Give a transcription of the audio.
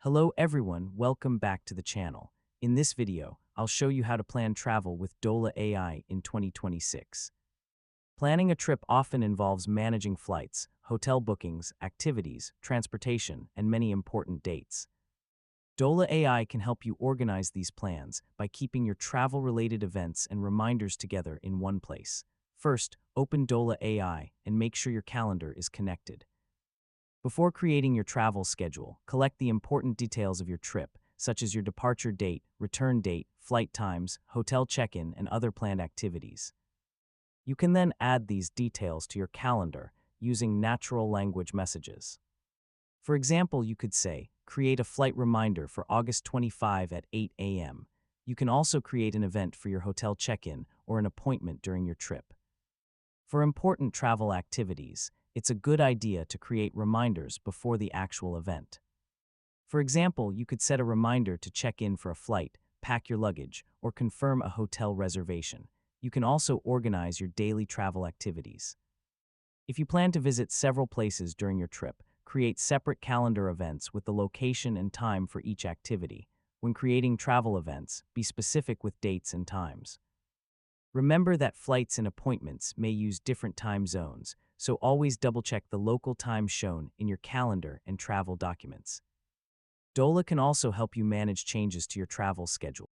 Hello everyone, welcome back to the channel. In this video, I'll show you how to plan travel with Dola AI in 2026. Planning a trip often involves managing flights, hotel bookings, activities, transportation, and many important dates. Dola AI can help you organize these plans by keeping your travel-related events and reminders together in one place. First, open Dola AI and make sure your calendar is connected. Before creating your travel schedule, collect the important details of your trip, such as your departure date, return date, flight times, hotel check-in, and other planned activities. You can then add these details to your calendar using natural language messages. For example, you could say, create a flight reminder for August 25 at 8 a.m. You can also create an event for your hotel check-in or an appointment during your trip. For important travel activities, it's a good idea to create reminders before the actual event. For example, you could set a reminder to check in for a flight, pack your luggage, or confirm a hotel reservation. You can also organize your daily travel activities. If you plan to visit several places during your trip, create separate calendar events with the location and time for each activity. When creating travel events, be specific with dates and times. Remember that flights and appointments may use different time zones, so always double-check the local time shown in your calendar and travel documents. Dola can also help you manage changes to your travel schedule.